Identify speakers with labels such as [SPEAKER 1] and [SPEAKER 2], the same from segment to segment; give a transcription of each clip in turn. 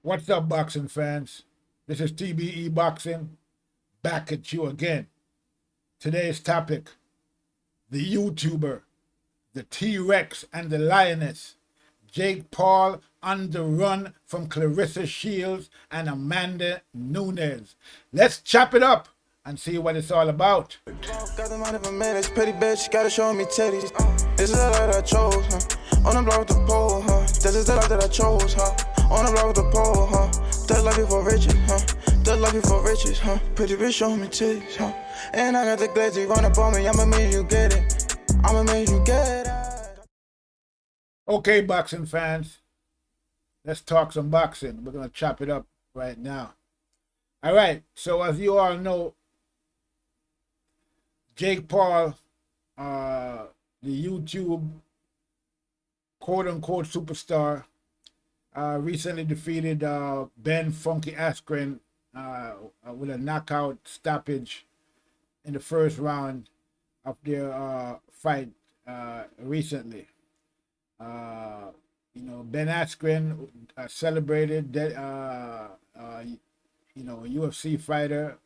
[SPEAKER 1] What's up, boxing fans? This is TBE Boxing, back at you again. Today's topic, the YouTuber, the T-Rex and the Lioness, Jake Paul on the run from Clarissa Shields and Amanda Nunez. Let's chop it up and see what it's all about.
[SPEAKER 2] Got the money for minutes, pretty bitch, gotta show me titties. This is the life that I chose, on the block with the pole, This is the life that I chose, on the block with the pole, That life you for riches, That life you for riches, Pretty bitch, show me titties, And I got the glazy run up on me, I'ma make you get it. I'ma make you get it.
[SPEAKER 1] Okay, boxing fans, let's talk some boxing. We're gonna chop it up right now. All right, so as you all know, Jake Paul, the YouTube quote-unquote superstar, recently defeated Ben Funky Askren with a knockout stoppage in the first round of their fight recently. Ben Askren celebrated that, a UFC fighter,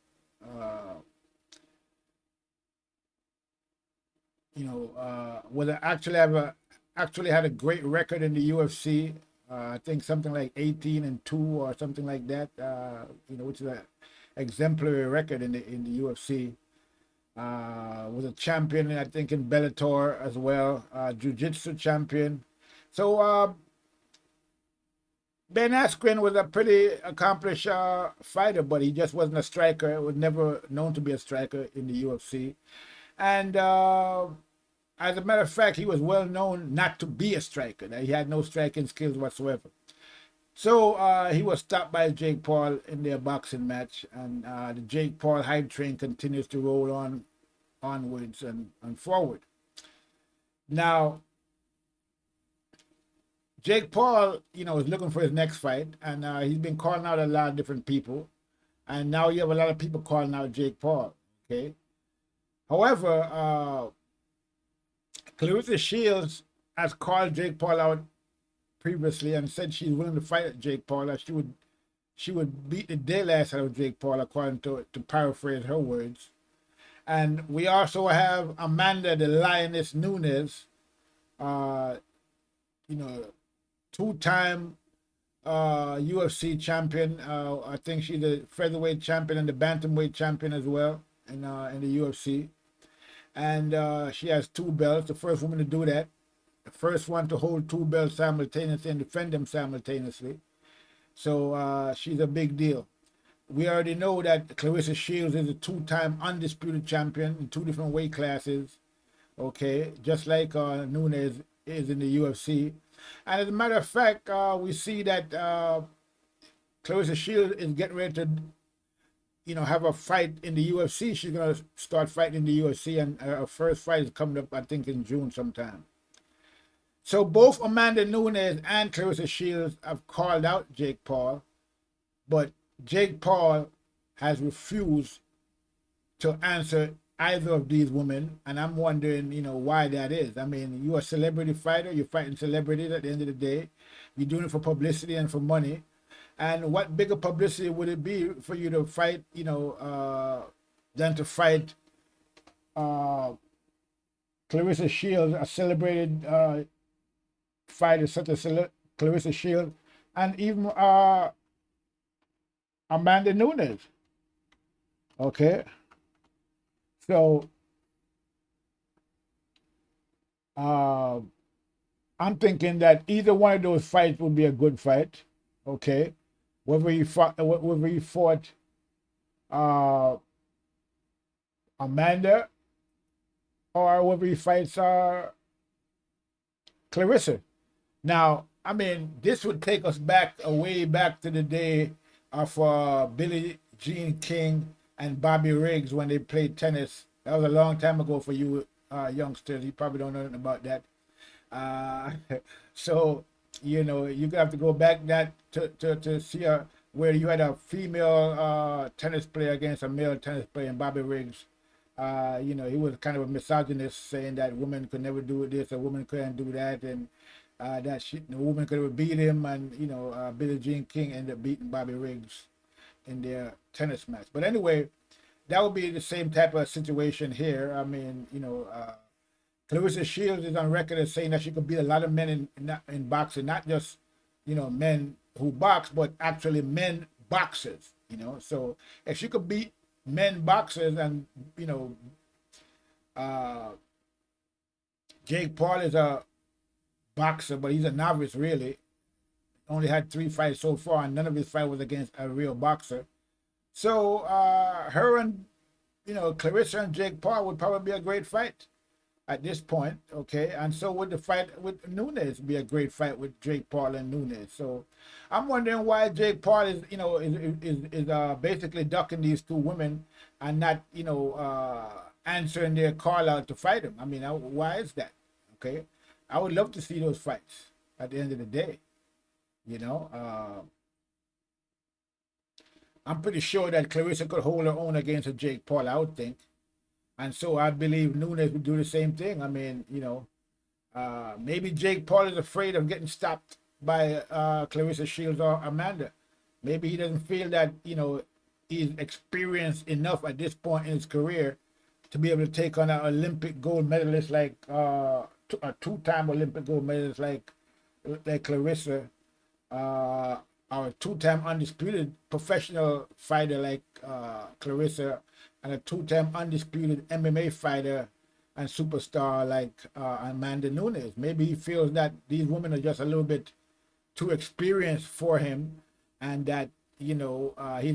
[SPEAKER 1] actually had a great record in the UFC. I think something like 18-2 or something like that. Which is an exemplary record in the UFC. Was a champion, I think, in Bellator as well. Jiu-Jitsu champion. So Ben Askren was a pretty accomplished fighter, but he just wasn't a striker. Was never known to be a striker in the UFC. And as a matter of fact, he was well known not to be a striker. That he had no striking skills whatsoever. So he was stopped by Jake Paul in their boxing match, and the Jake Paul hype train continues to roll onwards and forward. Now, Jake Paul, is looking for his next fight, and he's been calling out a lot of different people, and now you have a lot of people calling out Jake Paul. Okay. However, Clarissa Shields has called Jake Paul out previously and said she's willing to fight Jake Paul. That she would beat the daylights out of Jake Paul, according to paraphrase her words. And we also have Amanda the Lioness Nunez, two-time UFC champion. I think she's a featherweight champion and the bantamweight champion as well in the UFC. And she has 2 belts, the first woman to do that, the first one to hold 2 belts simultaneously and defend them simultaneously. So she's a big deal. We already know that Clarissa Shields is a 2-time undisputed champion in 2 different weight classes, okay, just like Nunez is in the UFC. And as a matter of fact, we see that Clarissa Shields is getting ready to have a fight in the UFC. She's going to start fighting in the UFC, and her first fight is coming up, I think, in June sometime. So both Amanda Nunez and Clarissa Shields have called out Jake Paul, but Jake Paul has refused to answer either of these women, and I'm wondering, why that is. I mean, you're a celebrity fighter, you're fighting celebrities at the end of the day. You're doing it for publicity and for money. And what bigger publicity would it be for you to fight, than to fight Clarissa Shields, a celebrated fighter such as Clarissa Shields, and even Amanda Nunez. Okay. So I'm thinking that either one of those fights would be a good fight. Okay. Whether he fought Amanda or whether he fights Clarissa. Now, I mean, this would take us way back to the day of Billie Jean King and Bobby Riggs when they played tennis. That was a long time ago for you youngsters. You probably don't know anything about that. So, you have to go back to see where you had a female tennis player against a male tennis player, and Bobby Riggs. He was kind of a misogynist, saying that women could never do this, a woman couldn't do that, and that the woman could have beat him, and Billie Jean King ended up beating Bobby Riggs in their tennis match. But anyway, that would be the same type of situation here. I mean, Clarissa Shields is on record as saying that she could beat a lot of men in boxing, not just men who box, but actually men boxers. So if she could beat men boxers, and Jake Paul is a boxer, but he's a novice really. Only had 3 fights so far, and none of his fight was against a real boxer. So her and Clarissa and Jake Paul would probably be a great fight at this point, okay? And so would the fight with Nunez be a great fight with Jake Paul and Nunez. So I'm wondering why Jake Paul is basically ducking these 2 women and not answering their call out to fight him. I mean, why is that? Okay, I would love to see those fights at the end of the day. I'm pretty sure that Clarissa could hold her own against a Jake Paul, I would think. And so I believe Nunez would do the same thing. I mean, maybe Jake Paul is afraid of getting stopped by Clarissa Shields or Amanda. Maybe he doesn't feel that, he's experienced enough at this point in his career to be able to take on an Olympic gold medalist like a 2-time Olympic gold medalist like Clarissa, or a 2-time undisputed professional fighter like Clarissa, and a 2-time undisputed MMA fighter and superstar like Amanda Nunez. Maybe he feels that these women are just a little bit too experienced for him, and that he's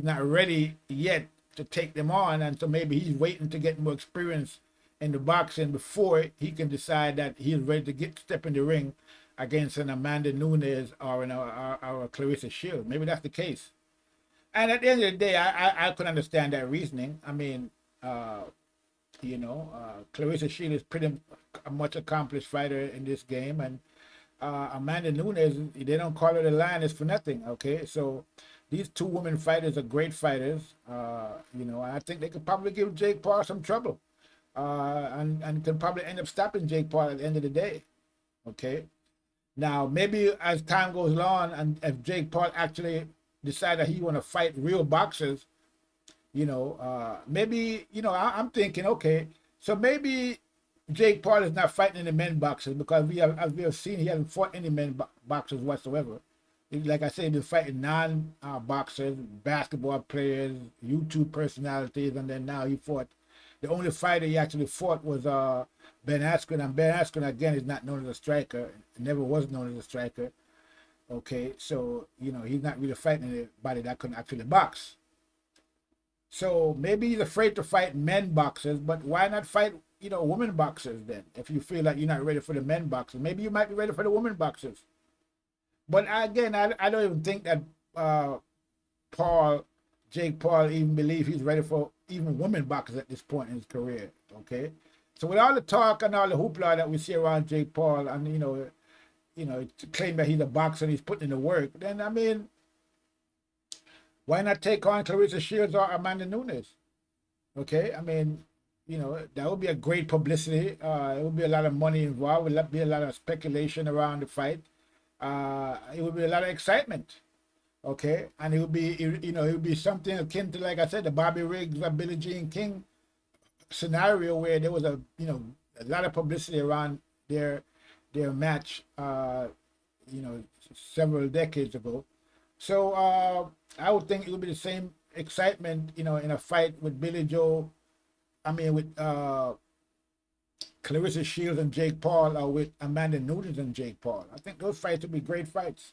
[SPEAKER 1] not ready yet to take them on, and so maybe he's waiting to get more experience in the boxing before he can decide that he's ready to step in the ring against an Amanda Nunez or a Clarissa Shields. Maybe that's the case. And at the end of the day, I could understand that reasoning. I mean, Clarissa Shields is pretty much accomplished fighter in this game, and Amanda Nunez, they don't call her the Lioness for nothing. Okay, so these 2 women fighters are great fighters. I think they could probably give Jake Paul some trouble, and could probably end up stopping Jake Paul at the end of the day. Okay. Now, maybe as time goes on, and if Jake Paul actually decides that he want to fight real boxers, maybe, I'm thinking, okay, so maybe Jake Paul is not fighting any men boxers, because as we have seen, he hasn't fought any men boxers whatsoever. Like I said, he's been fighting non-boxers, basketball players, YouTube personalities, and then now he fought. The only fighter he actually fought was Ben Askren, and Ben Askren, again, is not known as a striker, never was known as a striker. Okay, so, he's not really fighting anybody that couldn't actually box. So maybe he's afraid to fight men boxers, but why not fight, women boxers then? If you feel like you're not ready for the men boxers, maybe you might be ready for the women boxers. But again, I don't even think that Jake Paul even believe he's ready for even women boxers at this point in his career. Okay, so with all the talk and all the hoopla that we see around Jake Paul, and to claim that he's a boxer and he's putting in the work, then I mean, why not take on Clarissa Shields or Amanda Nunez? Okay, I mean, that would be a great publicity. It would be a lot of money involved. It would be a lot of speculation around the fight. It would be a lot of excitement. Okay, and it would be something akin to, like I said, the Bobby Riggs or Billie Jean King scenario, where there was a lot of publicity around their match several decades ago. So I would think it would be the same excitement in a fight with with Clarissa Shields and Jake Paul, or with Amanda Nunez and Jake Paul. I think those fights would be great fights.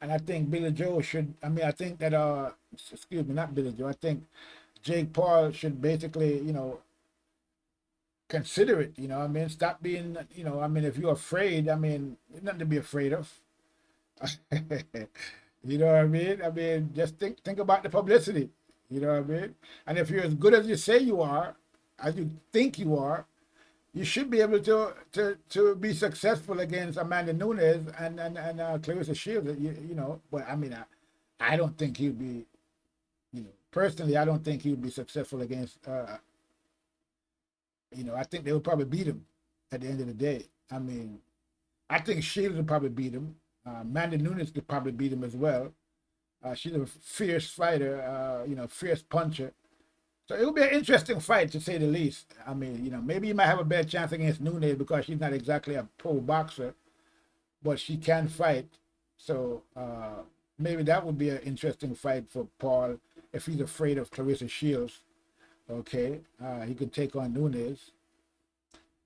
[SPEAKER 1] And I think Billy Joe should, I think that, excuse me, not Billy Joe, I think Jake Paul should basically, consider it, stop being, if you're afraid, there's nothing to be afraid of. You know what I mean? Just think about the publicity, you know what I mean? And if you're as good as you say you are, as you think you are, you should be able to be successful against Amanda Nunez and Clarissa Shields, But I don't think he'd be, personally, I don't think he'd be successful against, I think they would probably beat him at the end of the day. I think Shields will probably beat him. Amanda Nunez could probably beat him as well. She's a fierce fighter, fierce puncher. So it will be an interesting fight, to say the least. I mean, maybe you might have a better chance against Nunez because she's not exactly a pro boxer, but she can fight. So maybe that would be an interesting fight for Paul if he's afraid of Clarissa Shields. Okay, he could take on Nunez.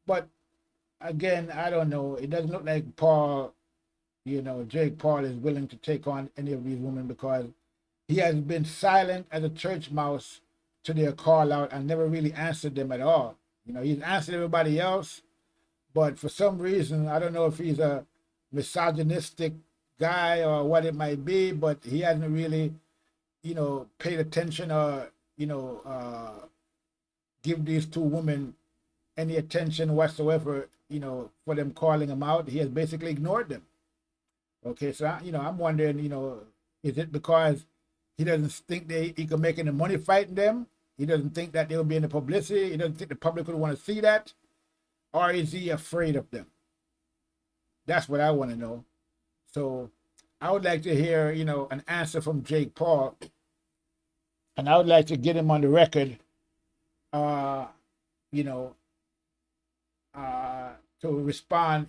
[SPEAKER 1] But again, I don't know. It doesn't look like Paul, Jake Paul is willing to take on any of these women because he has been silent as a church mouse to their call out and never really answered them at all. He's answered everybody else, but for some reason, I don't know if he's a misogynistic guy or what it might be, but he hasn't really, paid attention or, give these two women any attention whatsoever, for them calling him out. He has basically ignored them. Okay, so, I'm wondering, is it because he doesn't think he can make any money fighting them? He doesn't think that they'll be in the publicity? He doesn't think the public would want to see that? Or is he afraid of them? That's what I want to know. So I would like to hear, an answer from Jake Paul. And I would like to get him on the record, to respond.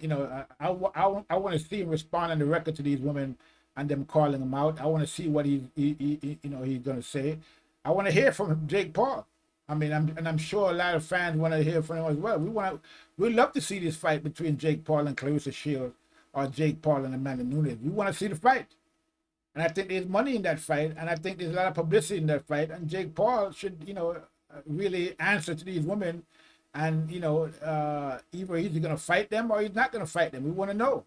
[SPEAKER 1] I want to see him respond on the record to these women and them calling him out. I want to see what he's going to say. I want to hear from Jake Paul. I mean, I'm sure a lot of fans want to hear from him as well. We'd love to see this fight between Jake Paul and Clarissa Shields, or Jake Paul and Amanda Nunez. We want to see the fight. And I think there's money in that fight, and I think there's a lot of publicity in that fight, and Jake Paul should, really answer to these women, and, either he's going to fight them or he's not going to fight them. We want to know.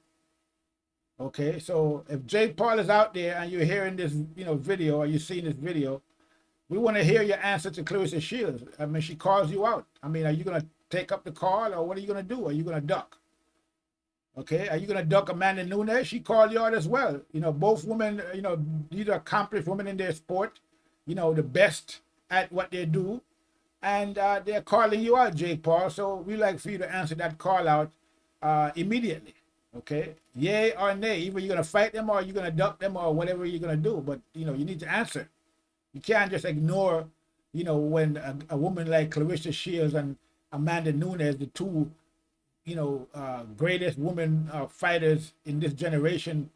[SPEAKER 1] Okay, so if Jake Paul is out there and you're hearing this, video, or you're seeing this video, we want to hear your answer to Clarissa Shields. I mean, she calls you out. I mean, are you going to take up the call, or what are you going to do? Are you going to duck? Okay, are you going to duck Amanda Nunez? She called you out as well. Both women, these are accomplished women in their sport, the best at what they do. And they're calling you out, Jake Paul. So we like for you to answer that call out immediately. Okay, yay or nay. Either you're going to fight them or you're going to duck them or whatever you're going to do. But, you need to answer. You can't just ignore, when a woman like Clarissa Shields and Amanda Nunez, the two, greatest women fighters in this generation,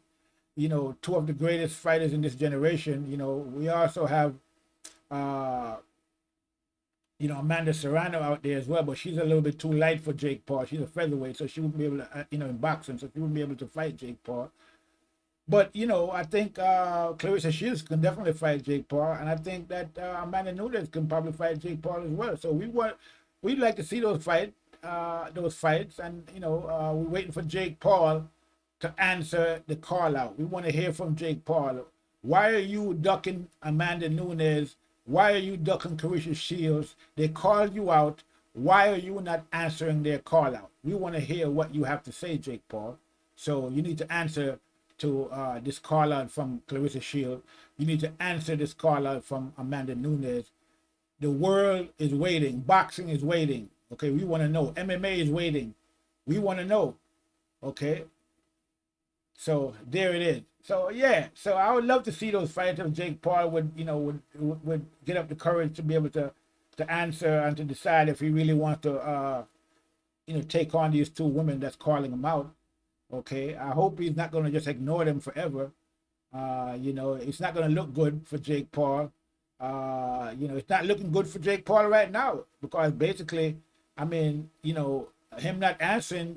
[SPEAKER 1] two of the greatest fighters in this generation. We also have, Amanda Serrano out there as well, but she's a little bit too light for Jake Paul. She's a featherweight, so she wouldn't be able to, in boxing, so she wouldn't be able to fight Jake Paul. But, I think Clarissa Shields can definitely fight Jake Paul, and I think that Amanda Nunez can probably fight Jake Paul as well. So we'd like to see those fights, and, we're waiting for Jake Paul to answer the call out. We want to hear from Jake Paul. Why are you ducking Amanda Nunez? Why are you ducking Clarissa Shields? They called you out. Why are you not answering their call out? We want to hear what you have to say, Jake Paul. So you need to answer to this call out from Clarissa Shields. You need to answer this call out from Amanda Nunez. The world is waiting. Boxing is waiting. Okay, we want to know. MMA is waiting. We want to know. Okay. So there it is. So yeah. So I would love to see those fights if Jake Paul would get up the courage to be able to answer and to decide if he really wants to take on these two women that's calling him out. Okay, I hope he's not going to just ignore them forever. It's not going to look good for Jake Paul. It's not looking good for Jake Paul right now because basically, I mean, him not answering,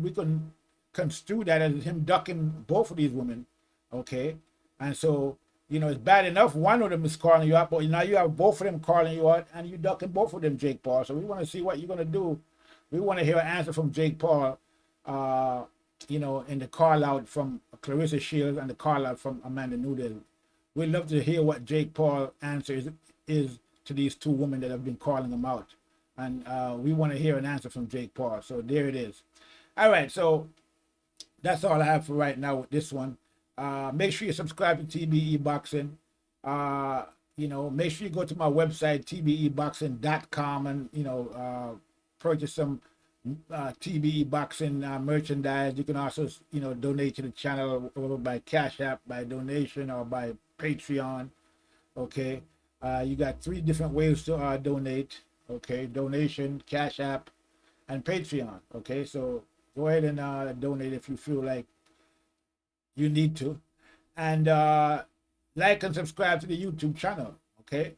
[SPEAKER 1] we can construe that as him ducking both of these women. Okay, and so, it's bad enough one of them is calling you out, but now you have both of them calling you out and you ducking both of them, Jake Paul. So we want to see what you're going to do. We want to hear an answer from Jake Paul. In the call out from Clarissa Shields and the call out from Amanda Nunez. We'd love to hear what Jake Paul answer is to these two women that have been calling him out. And we want to hear an answer from Jake Paul. So there it is. All right, so that's all I have for right now with this one. Make sure you subscribe to TBE Boxing. Make sure you go to my website, tbeboxing.com, and, purchase some TBE Boxing merchandise. You can also, donate to the channel over by Cash App, by donation, or by Patreon. Okay, you got 3 different ways to donate. Okay, donation, Cash App, and Patreon. Okay, so go ahead and donate if you feel like you need to, and like and subscribe to the YouTube channel. Okay,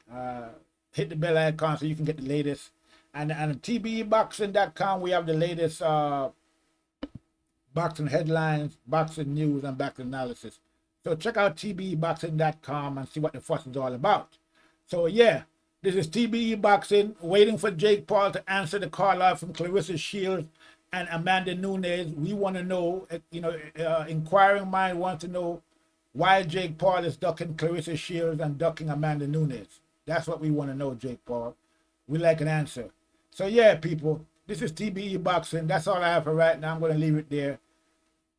[SPEAKER 1] hit the bell icon so you can get the latest. And TBEBoxing.com, we have the latest boxing headlines, boxing news, and boxing analysis. So check out TBEBoxing.com and see what the fuss is all about. So yeah, this is TBE Boxing, waiting for Jake Paul to answer the call out from Clarissa Shields and Amanda Nunez. We want to know, inquiring mind wants to know why Jake Paul is ducking Clarissa Shields and ducking Amanda Nunez. That's what we want to know, Jake Paul. We like an answer. So yeah, people, this is TBE Boxing. That's all I have for right now. I'm going to leave it there.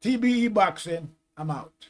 [SPEAKER 1] TBE Boxing, I'm out.